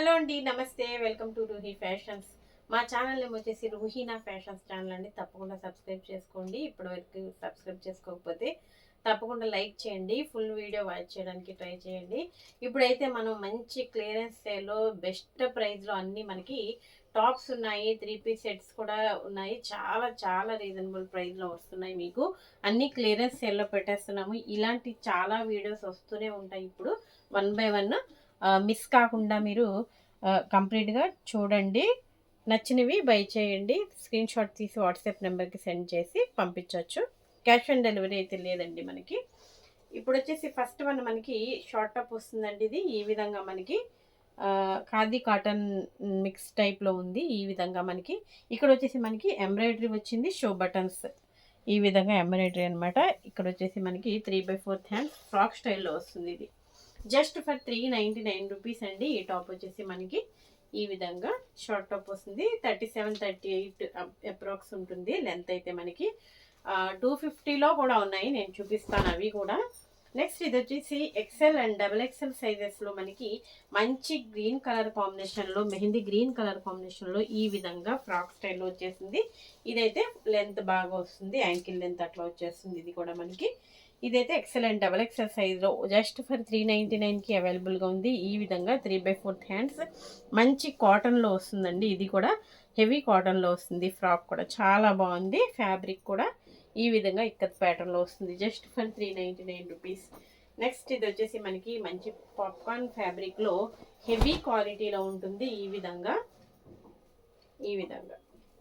Hello అండి, నమస్తే. Welcome to Ruhi fashions. మా ఛానల్ నేమ్ వచ్చేసి రూహీనా ఫ్యాషన్స్ ఛానల్ అండి. తప్పకుండా సబ్స్క్రైబ్ చేసుకోండి. ఇప్పటివరకు సబ్స్క్రైబ్ చేసుకోకపోతే తప్పకుండా లైక్ చేయండి. ఫుల్ వీడియో వాచ్ చేయడానికి ట్రై చేయండి. ఇప్పుడైతే మనం మంచి క్లియరెన్స్ సేల్లో బెస్ట్ ప్రైస్లో అన్నీ మనకి టాప్స్ ఉన్నాయి, 3 పీస్ సెట్స్ కూడా ఉన్నాయి. చాలా చాలా రీజనబుల్ ప్రైస్లో వస్తున్నాయి. మీకు అన్ని క్లియరెన్స్ సేల్లో పెట్టేస్తున్నాము. ఇలాంటి చాలా వీడియోస్ వస్తూనే ఉంటాయి. ఇప్పుడు 1 బై 1 మిస్ కాకుండా మీరు కంప్లీట్గా చూడండి. నచ్చినవి బై చేయండి. స్క్రీన్ షాట్ తీసి వాట్సాప్ నెంబర్కి సెండ్ చేసి పంపించవచ్చు. క్యాష్ ఆన్ డెలివరీ అయితే లేదండి మనకి. ఇప్పుడు వచ్చేసి ఫస్ట్ వన్ మనకి షార్ట్ టాప్ వస్తుందండి. ఇది ఈ విధంగా మనకి ఖాదీ కాటన్ మిక్స్ టైప్లో ఉంది. ఈ విధంగా మనకి ఇక్కడ వచ్చేసి మనకి ఎంబ్రాయిడరీ వచ్చింది. షో బటన్స్ ఈ విధంగా ఎంబ్రాయిడరీ అనమాట. ఇక్కడ వచ్చేసి మనకి 3/4 హ్యాండ్స్ ఫ్రాక్ స్టైల్లో వస్తుంది. ఇది జస్ట్ ఫర్ 399 రూపీస్ అండి. ఈ టాప్ వచ్చేసి మనకి ఈ విధంగా షార్ట్ టాప్ వస్తుంది. 37-38 అప్రాక్స్ ఉంటుంది. లెంత్ అయితే మనకి 250లో కూడా ఉన్నాయి, నేను చూపిస్తాను అవి కూడా. నెక్స్ట్ ఇది వచ్చేసి ఎక్సెల్ అండ్ XXL సైజెస్లో మనకి మంచి గ్రీన్ కలర్ కాంబినేషన్లో, మెహందీ గ్రీన్ కలర్ కాంబినేషన్లో ఈ విధంగా ఫ్రాక్ స్టైల్లో వచ్చేసింది. ఇదైతే లెంత్ బాగా వస్తుంది, యాంకిల్ లెంత్ అట్లా వచ్చేస్తుంది. ఇది కూడా మనకి ఇదైతే ఎక్సెల్ అండ్ XXL సైజ్లో జస్ట్ ఫర్ 399కి అవైలబుల్గా ఉంది. ఈ విధంగా 3/4 హ్యాండ్స్ మంచి కాటన్లో వస్తుందండి. ఇది కూడా హెవీ కాటన్లో వస్తుంది. ఫ్రాక్ కూడా చాలా బాగుంది. ఫ్యాబ్రిక్ కూడా ఈ విధంగా ఇక్కత్ ప్యాటర్న్లో వస్తుంది. Just for 399 rupees. నెక్స్ట్ ఇది వచ్చేసి మనకి మంచి పాప్కార్న్ ఫ్యాబ్రిక్లో హెవీ క్వాలిటీలో ఉంటుంది. ఈ విధంగా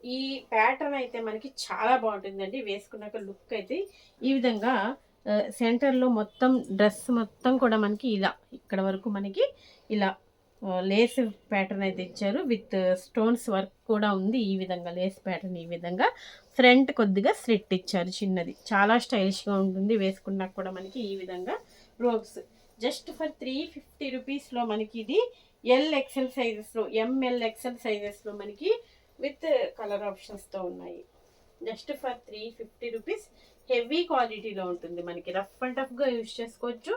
ఈ ప్యాటర్న్ అయితే మనకి చాలా బాగుంటుందండి. వేసుకున్నాక లుక్ అయితే ఈ విధంగా సెంటర్లో మొత్తం డ్రెస్ మొత్తం కూడా మనకి ఇలా ఇక్కడ వరకు మనకి ఇలా లేస్ ప్యాటర్న్ అయితే ఇచ్చారు. విత్ స్టోన్స్ వర్క్ కూడా ఉంది. ఈ విధంగా లేస్ ప్యాటర్న్ ఈ విధంగా ఫ్రంట్ కొద్దిగా స్లిట్ ఇచ్చారు చిన్నది. చాలా స్టైలిష్గా ఉంటుంది. వేసుకున్నాక కూడా మనకి ఈ విధంగా రోబ్స్ జస్ట్ ఫర్ 350 రూపీస్లో మనకి ఇది XL సైజెస్లో, XL సైజెస్లో మనకి విత్ కలర్ ఆప్షన్స్తో ఉన్నాయి. Just for 350 rupees. హెవీ క్వాలిటీలో ఉంటుంది. మనకి రఫ్ అండ్ టఫ్గా యూజ్ చేసుకోవచ్చు.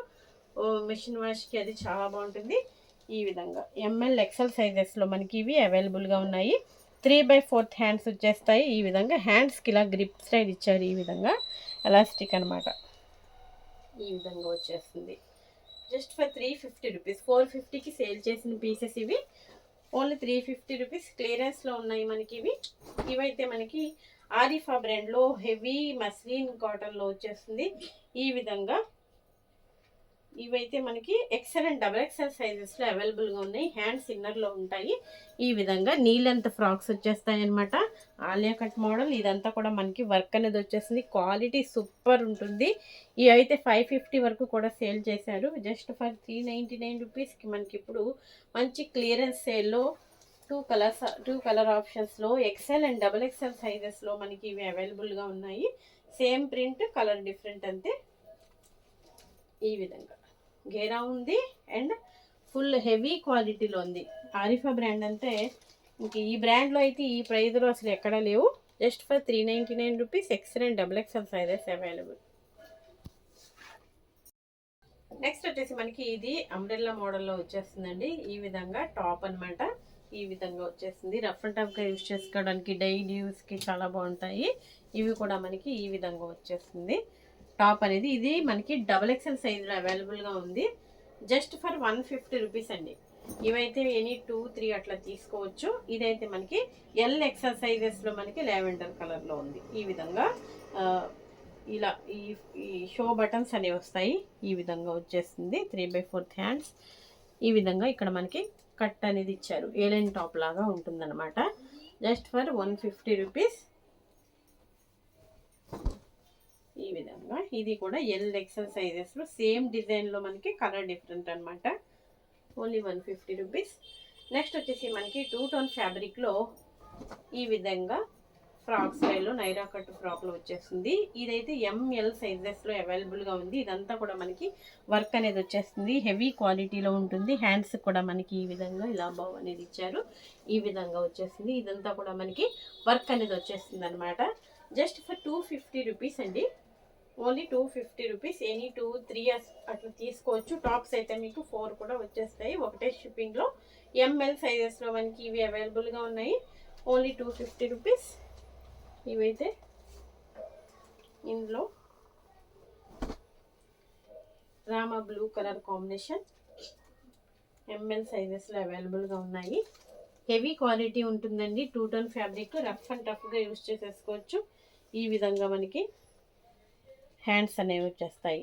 మెషిన్ వాష్కి అది చాలా బాగుంటుంది. ఈ విధంగా XL సైజెస్లో మనకి ఇవి అవైలబుల్గా ఉన్నాయి. 3/4 హ్యాండ్స్ వచ్చేస్తాయి. ఈ విధంగా హ్యాండ్స్కి ఇలా గ్రిప్ స్టైల్ ఇచ్చారు. ఈ విధంగా ఎలాస్టిక్ అనమాట. ఈ విధంగా వచ్చేస్తుంది. Just for 350 rupees. 450కి సేల్ చేసిన పీసెస్ ఇవి. ఓన్లీ 350 రూపీస్ క్లియరెన్స్లో ఉన్నాయి మనకి ఇవి. ఇవైతే మనకి ఆరిఫా బ్రాండ్లో హెవీ మస్లిన్ కాటన్లో వచ్చేస్తుంది. ఈ విధంగా ఇవైతే మనకి ఎక్సెల్ అండ్ XXL సైజెస్లో అవైలబుల్గా ఉన్నాయి. హ్యాండ్స్ ఇన్నర్లో ఉంటాయి. ఈ విధంగా నీ లెంత్ ఫ్రాక్స్ వచ్చేస్తాయి అనమాట. ఆలియా కట్ మోడల్ ఇదంతా కూడా మనకి వర్క్ అనేది వచ్చేసింది. క్వాలిటీ సూపర్ ఉంటుంది. ఇవి అయితే 550 వరకు కూడా సేల్ చేశారు. జస్ట్ ఫర్ 399 రూపీస్కి మనకి ఇప్పుడు మంచి క్లియరెన్స్ సేల్లో టూ కలర్ ఆప్షన్స్లో ఎక్సెల్ అండ్ XXL సైజెస్లో మనకి ఇవి అవైలబుల్గా ఉన్నాయి. సేమ్ ప్రింట్, కలర్ డిఫరెంట్ అంతే. ఈ విధంగా గేరా ఉంది అండ్ ఫుల్ హెవీ క్వాలిటీలో ఉంది. ఆరిఫా బ్రాండ్ అంటే ఇంక ఈ బ్రాండ్లో అయితే ఈ ప్రైజ్లో అసలు ఎక్కడా లేవు. Just for 399 rupees. XL and XXL sizes available. Next వచ్చేసి మనకి ఇది అంబ్రెల్లా మోడల్లో వచ్చేస్తుందండి. ఈ విధంగా టాప్ అనమాట. ఈ విధంగా వచ్చేస్తుంది. రఫ్ అండ్ టఫ్గా యూజ్ చేసుకోవడానికి డైలీ యూస్కి చాలా బాగుంటాయి. ఇవి కూడా మనకి ఈ విధంగా వచ్చేస్తుంది టాప్ అనేది. ఇది మనకి XXL సైజులో అవైలబుల్గా ఉంది. జస్ట్ ఫర్ 150 రూపీస్ అండి. ఇవైతే ఎనీ 2-3 అట్లా తీసుకోవచ్చు. ఇదైతే మనకి XL సైజెస్లో మనకి లావెండర్ కలర్లో ఉంది. ఈ విధంగా ఇలా ఈ షో బటన్స్ అనేవి వస్తాయి. ఈ విధంగా వచ్చేస్తుంది. 3/4 హ్యాండ్స్. ఈ విధంగా ఇక్కడ మనకి కట్ అనేది ఇచ్చారు. ఏలైన్ టాప్ లాగా ఉంటుందన్నమాట. Just for 150 rupees. ఈ విధంగా ఇది కూడా XL సైజెస్లో సేమ్ డిజైన్లో మనకి కలర్ డిఫరెంట్ అనమాట. Only 150 rupees. నెక్స్ట్ వచ్చేసి మనకి 2 టోన్ ఫ్యాబ్రిక్లో ఈ విధంగా ఫ్రాక్ స్టైల్లో నైరా కట్ ఫ్రాక్లో వచ్చేస్తుంది. ఇదైతే ML సైజెస్లో అవైలబుల్గా ఉంది. ఇదంతా కూడా మనకి వర్క్ అనేది వచ్చేస్తుంది. హెవీ క్వాలిటీలో ఉంటుంది. హ్యాండ్స్ కూడా మనకి ఈ విధంగా ఇలా బావ్ అనేది ఇచ్చారు. ఈ విధంగా వచ్చేస్తుంది. ఇదంతా కూడా మనకి వర్క్ అనేది వచ్చేస్తుంది అనమాట. జస్ట్ ఫర్ 250 రూపీస్ అండి. Only 250 rupees. ఎనీ 2, 3 అట్లా తీసుకోవచ్చు. టాప్స్ అయితే మీకు 4 కూడా వచ్చేస్తాయి ఒకటే షిప్పింగ్లో. ఎంఎల్ సైజెస్లో మనకి ఇవి అవైలబుల్గా ఉన్నాయి. Only 250 rupees. ఇవైతే ఇందులో రామా బ్లూ కలర్ కాంబినేషన్ ఎంఎల్ సైజెస్లో అవైలబుల్గా ఉన్నాయి. హెవీ క్వాలిటీ ఉంటుందండి. 2 టోన్ ఫ్యాబ్రిక్, రఫ్ అండ్ టఫ్గా యూజ్ చేసేసుకోవచ్చు. ఈ విధంగా మనకి హ్యాండ్స్ అనేవి వచ్చేస్తాయి.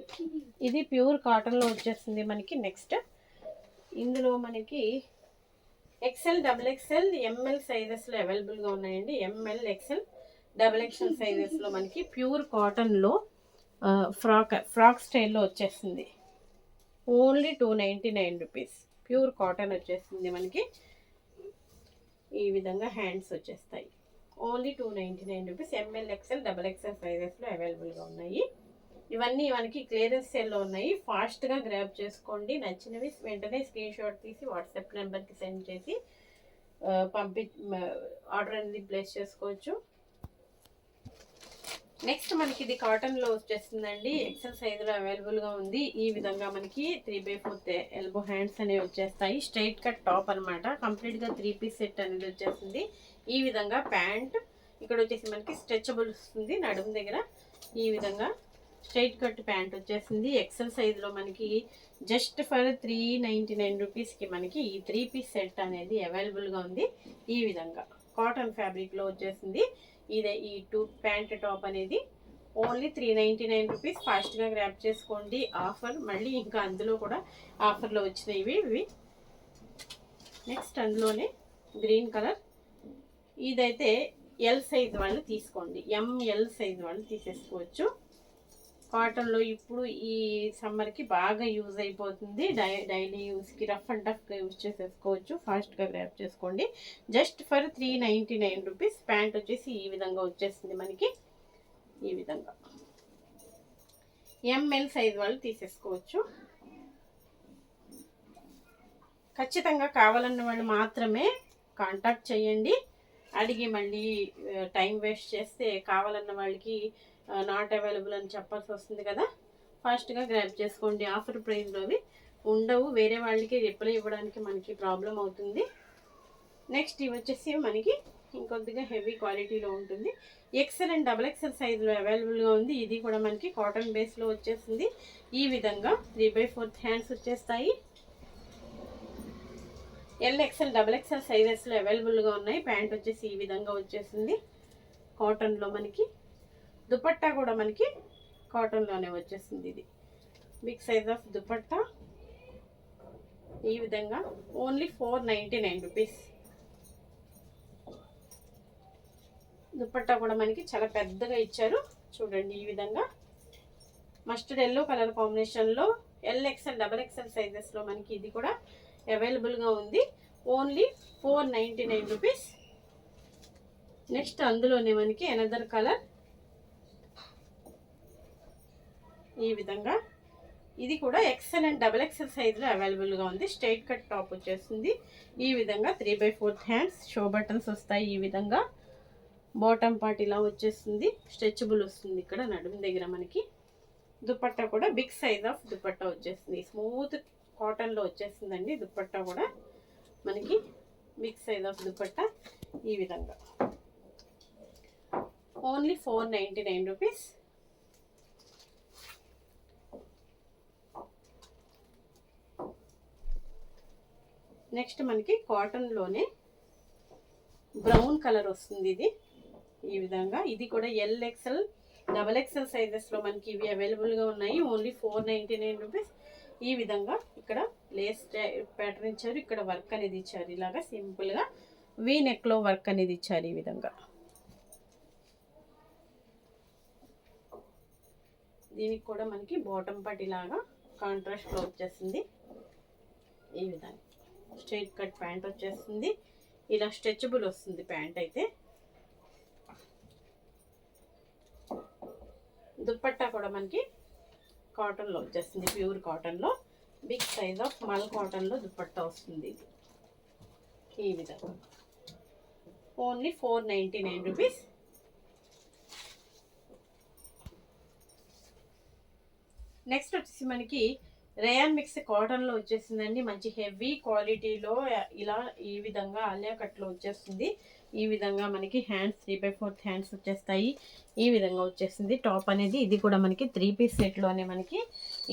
ఇది ప్యూర్ కాటన్లో వచ్చేస్తుంది మనకి. నెక్స్ట్ ఇందులో మనకి ఎక్సెల్, డబుల్ ఎక్సెల్, ఎంఎల్ సైజెస్లో అవైలబుల్గా ఉన్నాయండి. ఎంఎల్, ఎక్సెల్, డబుల్ ఎక్సెల్ సైజెస్లో మనకి ప్యూర్ కాటన్లో ఫ్రాక్ స్టైల్లో వచ్చేస్తుంది. Only 299 rupees. ప్యూర్ కాటన్ వచ్చేస్తుంది మనకి. ఈ విధంగా హ్యాండ్స్ వచ్చేస్తాయి. Only 299 rupees. M L, XL, double XL సైజెస్లో అవైలబుల్గా ఉన్నాయి. ఇవన్నీ మనకి క్లియరెన్స్ సేల్లో ఉన్నాయి. ఫాస్ట్గా గ్రాబ్ చేసుకోండి. నచ్చినవి వెంటనే స్క్రీన్ షాట్ తీసి వాట్సాప్ నెంబర్కి సెండ్ చేసి ఆర్డర్ అనేది ప్లేస్ చేసుకోవచ్చు. నెక్స్ట్ మనకి ఇది కాటన్లో వచ్చేస్తుందండి. ఎక్సెల్ సైజులో అవైలబుల్గా ఉంది. ఈ విధంగా మనకి 3/4 ఎల్బో హ్యాండ్స్ అనేవి వచ్చేస్తాయి. స్ట్రైట్ కట్ టాప్ అనమాట. కంప్లీట్గా 3 పీస్ సెట్ అనేది వచ్చేస్తుంది. ఈ విధంగా ప్యాంట్ ఇక్కడ వచ్చేసి మనకి స్ట్రెచబుల్ వస్తుంది నడుము దగ్గర. ఈ విధంగా స్ట్రైట్ కట్ ప్యాంట్ వచ్చేసింది. ఎక్సెల్ సైజులో మనకి జస్ట్ ఫర్ 399 రూపీస్కి మనకి ఈ 3 పీస్ సెట్ అనేది అవైలబుల్గా ఉంది. ఈ విధంగా కాటన్ ఫ్యాబ్రిక్లో వచ్చేసింది. ఇదే ఈ 2 ప్యాంట్ టాప్ అనేది ఓన్లీ 399 రూపీస్. ఫాస్ట్గా గ్రాప్ చేసుకోండి. ఆఫర్ మళ్ళీ ఇంకా అందులో కూడా ఆఫర్లో వచ్చినవి ఇవి. నెక్స్ట్ అందులోనే గ్రీన్ కలర్. ఇదైతే ఎల్ సైజ్ వాళ్ళు తీసుకోండి. ఎంఎల్ సైజ్ వాళ్ళు తీసేసుకోవచ్చు. కాటన్లో ఇప్పుడు ఈ సమ్మర్కి బాగా యూజ్ అయిపోతుంది. డైలీ యూస్కి రఫ్ అండ్ టఫ్గా యూజ్ చేసేసుకోవచ్చు. ఫాస్ట్గా గ్రాప్ చేసుకోండి. Just for 399 rupees. ప్యాంట్ వచ్చేసి ఈ విధంగా వచ్చేస్తుంది మనకి. ఈ విధంగా ఎంఎల్ సైజ్ వాళ్ళు తీసేసుకోవచ్చు. ఖచ్చితంగా కావాలన్న వాళ్ళు మాత్రమే కాంటాక్ట్ చేయండి. అడిగి మళ్ళీ టైం వేస్ట్ చేస్తే కావాలన్న వాళ్ళకి నాట్ అవైలబుల్ అని చెప్పాల్సి వస్తుంది కదా. ఫాస్ట్గా గ్రాప్ చేసుకోండి. ఆఫర్ ప్రైస్లోవి ఉండవు. వేరే వాళ్ళకి రిప్లై ఇవ్వడానికి మనకి ప్రాబ్లం అవుతుంది. నెక్స్ట్ ఇవి వచ్చేసి మనకి ఇంకొద్దిగా హెవీ క్వాలిటీలో ఉంటుంది. ఎక్సెల్ అండ్ డబుల్ ఎక్సెల్ సైజులో అవైలబుల్గా ఉంది. ఇది కూడా మనకి కాటన్ బేస్లో వచ్చేసింది. ఈ విధంగా 3/4 హ్యాండ్స్ వచ్చేస్తాయి. ఎల్, ఎక్సెల్, డబుల్ ఎక్సెల్ సైజెస్లో అవైలబుల్గా ఉన్నాయి. ప్యాంట్ వచ్చేసి ఈ విధంగా వచ్చేసింది కాటన్లో మనకి. దుపట్టా కూడా మనకి కాటన్లోనే వచ్చేసింది. ఇది బిగ్ సైజ్ ఆఫ్ దుపట్టా. ఈ విధంగా ఓన్లీ 499 రూపీస్. దుపట్టా కూడా మనకి చాలా పెద్దగా ఇచ్చారు చూడండి. ఈ విధంగా మస్టర్డ్ ఎల్లో కలర్ కాంబినేషన్లో ఎల్, ఎక్సెల్, డబుల్ ఎక్సెల్ సైజెస్లో మనకి ఇది కూడా అవైలబుల్గా ఉంది. Only 499 rupees. నెక్స్ట్ అందులోనే మనకి అనదర్ కలర్. ఈ విధంగా ఇది కూడా ఎక్సెల్ అండ్ డబుల్ ఎక్సెల్ సైజులో అవైలబుల్గా ఉంది. స్ట్రైట్ కట్ టాప్ వచ్చేస్తుంది. ఈ విధంగా 3/4 హ్యాండ్స్, షో బటన్స్ వస్తాయి. ఈ విధంగా బాటమ్ పార్ట్ ఇలా వచ్చేస్తుంది. స్ట్రెచబుల్ వస్తుంది ఇక్కడ నడుము దగ్గర మనకి. దుపట్టా కూడా బిగ్ సైజ్ ఆఫ్ దుపట్టా వచ్చేస్తుంది. స్మూత్ కాటన్లో వచ్చేస్తుందండి. దుపట్టా కూడా మనకి బిగ్ సైజ్ ఆఫ్ దుపట్టా. ఈ విధంగా ఓన్లీ 499 రూపీస్. నెక్స్ట్ మనకి కాటన్లోనే బ్రౌన్ కలర్ వస్తుంది. ఇది ఈ విధంగా. ఇది కూడా ఎల్, ఎక్సెల్, డబల్ ఎక్సెల్ సైజెస్లో మనకి ఇవి అవైలబుల్గా ఉన్నాయి. Only 499 rupees. ఈ విధంగా ఇక్కడ లేస్ ప్యాటర్న్ ఇచ్చారు. ఇక్కడ వర్క్ అనేది ఇచ్చారు. ఇలాగా సింపుల్గా వీ నెక్లో వర్క్ అనేది ఇచ్చారు. ఈ విధంగా దీనికి కూడా మనకి బాటమ్ పార్ట్ ఇలాగా కాంట్రాస్ట్లో వచ్చేస్తుంది. ఈ విధంగా స్ట్రైట్ కట్ ప్యాంట్ వచ్చేస్తుంది. ఇలా స్ట్రెచబుల్ వస్తుంది ప్యాంట్ అయితే. దుపట్టా కూడా మనకి కాటన్లో వచ్చేస్తుంది. ప్యూర్ కాటన్లో బిగ్ సైజ్ ఆఫ్ మల్ కాటన్లో దుపట్టా వస్తుంది. ఇది ఈ విధంగా ఓన్లీ 499 రూపీస్. నెక్స్ట్ వచ్చేసి మనకి రేయాన్ మిక్స్ కాటన్లో వచ్చేసిందండి. మంచి హెవీ క్వాలిటీలో ఇలా ఈ విధంగా ఆలియా కట్లో వచ్చేస్తుంది. ఈ విధంగా మనకి హ్యాండ్స్ 3/4 హ్యాండ్స్ వచ్చేస్తాయి. ఈ విధంగా వచ్చేసింది టాప్ అనేది. ఇది కూడా మనకి 3 పీస్ సెట్లోనే మనకి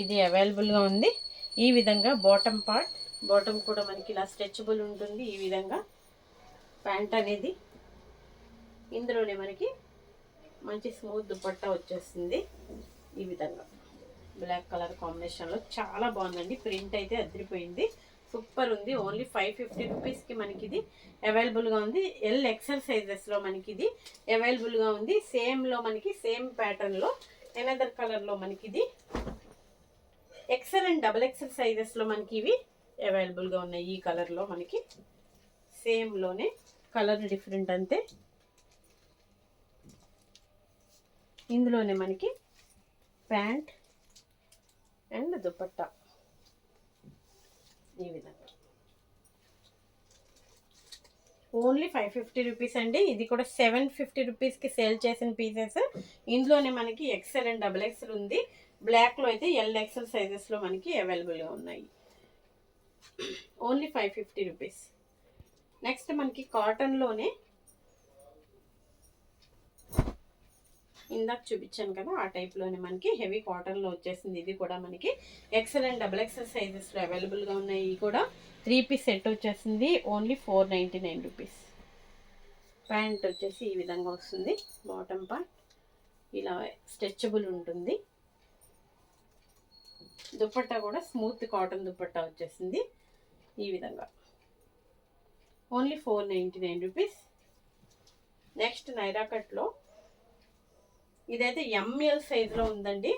ఇది అవైలబుల్గా ఉంది. ఈ విధంగా బాటమ్ పార్ట్, బాటమ్ కూడా మనకి ఇలా స్ట్రెచబుల్ ఉంటుంది. ఈ విధంగా ప్యాంట్ అనేది, ఇందులోనే మనకి మంచి స్మూత్ దుపట్టా వచ్చేస్తుంది. ఈ విధంగా బ్లాక్ కలర్ కాంబినేషన్లో చాలా బాగుందండి. ప్రింట్ అయితే అదిరిపోయింది, సూపర్ ఉంది. ఓన్లీ 550 రూపీస్కి మనకి ఇది అవైలబుల్గా ఉంది. ఎల్ ఎక్సెల్ సైజెస్లో మనకి ఇది అవైలబుల్గా ఉంది. సేమ్లో మనకి సేమ్ ప్యాటర్న్లో ఎనదర్ కలర్లో మనకి ఇది ఎక్సెల్ అండ్ XXL సైజెస్లో మనకి ఇవి అవైలబుల్గా ఉన్నాయి. ఈ కలర్లో మనకి సేమ్లోనే కలర్ డిఫరెంట్ అంతే. ఇందులోనే మనకి ప్యాంట్ అండ్ దుపట్టా ఈ విధంగా ఓన్లీ 550 రూపీస్ అండి. ఇది కూడా 750 రూపీస్కి సేల్ చేసిన పీసెస్. ఇందులోనే మనకి ఎక్సెల్ అండ్ XXL ఉంది. బ్లాక్లో అయితే LXL సైజెస్లో మనకి అవైలబుల్గా ఉన్నాయి. Only 550 rupees. నెక్స్ట్ మనకి కాటన్లోనే ఇందాక చూపించాను కదా, ఆ టైప్లోనే మనకి హెవీ కాటన్లో వచ్చేసింది. ఇది కూడా మనకి ఎక్సెల్ అండ్ XXL సైజెస్లో అవైలబుల్గా ఉన్నాయి. ఇవి కూడా 3 పీస్ సెట్ వచ్చేసింది. Only 499 rupees. ప్యాంట్ వచ్చేసి ఈ విధంగా వస్తుంది. బాటమ్ పార్ట్ ఇలా స్ట్రెచబుల్ ఉంటుంది. దుపట్టా కూడా స్మూత్ కాటన్ దుపట్టా వచ్చేసింది. ఈ విధంగా ఓన్లీ 499 రూపీస్. నెక్స్ట్ నైరా కట్లో ఇదైతే ML సైజులో ఉందండి.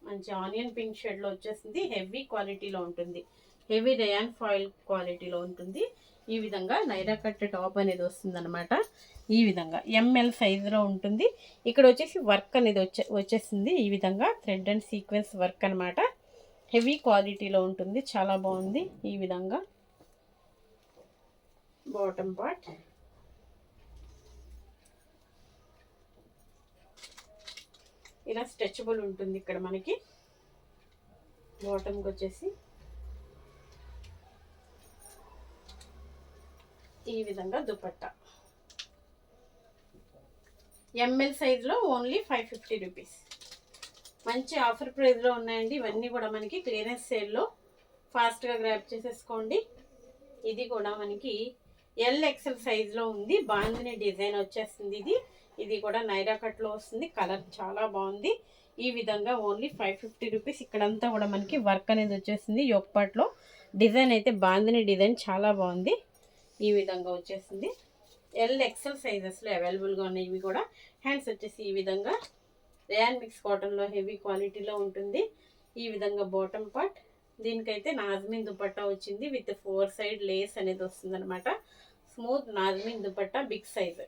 మంచి ఆనియన్ పింక్ షేడ్లో వచ్చేసింది. హెవీ క్వాలిటీలో ఉంటుంది, హెవీ రేయాన్ ఫాయిల్ క్వాలిటీలో ఉంటుంది. ఈ విధంగా నైరా కట్ టాప్ అనేది వస్తుంది అనమాట. ఈ విధంగా ML సైజులో ఉంటుంది. ఇక్కడ వచ్చేసి వర్క్ అనేది వచ్చేసింది. ఈ విధంగా థ్రెడ్ అండ్ సీక్వెన్స్ వర్క్ అనమాట. హెవీ క్వాలిటీలో ఉంటుంది, చాలా బాగుంది. ఈ విధంగా బాటమ్ పార్ట్ ఇలా స్ట్రెచబుల్ ఉంటుంది. ఇక్కడ మనకి బాటమ్కి వచ్చేసి ఈ విధంగా దుపట్టా ML సైజులో ఓన్లీ 550 రూపీస్. మంచి ఆఫర్ ప్రైస్లో ఉన్నాయండి. ఇవన్నీ కూడా మనకి క్లియరెన్స్ సేల్లో ఫాస్ట్గా గ్రాబ్ చేసేసుకోండి. ఇది కూడా మనకి LXL సైజులో ఉంది. బాందిని డిజైన్ వచ్చేస్తుంది. ఇది కూడా నైరా కట్లో వస్తుంది. కలర్ చాలా బాగుంది. ఈ విధంగా ఓన్లీ 550 రూపీస్. ఇక్కడంతా కూడా మనకి వర్క్ అనేది వచ్చేసింది. యోక్పాట్లో డిజైన్ అయితే బాందిని డిజైన్ చాలా బాగుంది. ఈ విధంగా వచ్చేసింది. LXL సైజెస్లో అవైలబుల్గా ఉన్నాయి. ఇవి కూడా హ్యాండ్స్ వచ్చేసి ఈ విధంగా రేయాన్ మిక్స్ కాటన్లో హెవీ క్వాలిటీలో ఉంటుంది. ఈ విధంగా బాటమ్ పార్ట్, దీనికైతే నాజ్మిన్ దుపట్టా వచ్చింది విత్ 4 సైడ్ లేస్ అనేది వస్తుంది అనమాట. స్మూత్ నాజ్మిన్ దుపట్టా, బిగ్ సైజ్.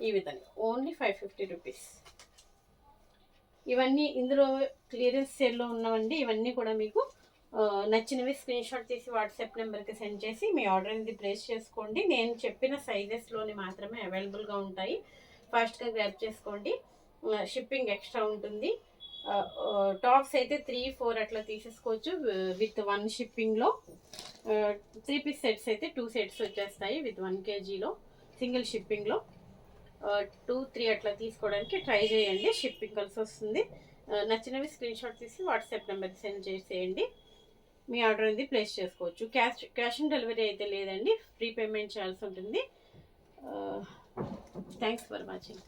ఈ విధంగా ఓన్లీ 550 రూపీస్. ఇవన్నీ ఇందులో క్లియరెన్స్ సేల్లో ఉన్నవండి. ఇవన్నీ కూడా మీకు నచ్చినవి స్క్రీన్ షాట్ తీసి వాట్సాప్ నెంబర్కి సెండ్ చేసి మీ ఆర్డర్ అనేది ప్లేస్ చేసుకోండి. నేను చెప్పిన సైజెస్లోని మాత్రమే అవైలబుల్గా ఉంటాయి. ఫాస్ట్గా గ్రాబ్ చేసుకోండి. షిప్పింగ్ ఎక్స్ట్రా ఉంటుంది. టాప్స్ అయితే 3-4 అట్లా తీసేసుకోవచ్చు విత్ 1 షిప్పింగ్లో. 3 పీస్ సెట్స్ అయితే 2 సెట్స్ వచ్చేస్తాయి విత్ 1 kgలో సింగిల్ షిప్పింగ్లో. 2-3 అట్లా తీసుకోవడానికి ట్రై చేయండి. షిప్పింగ్ కలిసి వస్తుంది. నచ్చినవి స్క్రీన్ షాట్ తీసి వాట్సాప్ నెంబర్కి సెండ్ చేసేయండి. మీ ఆర్డర్ అనేది ప్లేస్ చేసుకోవచ్చు. క్యాష్ ఆన్ డెలివరీ అయితే లేదండి, ఫ్రీ పేమెంట్ చేయాల్సి ఉంటుంది. Thanks for watching.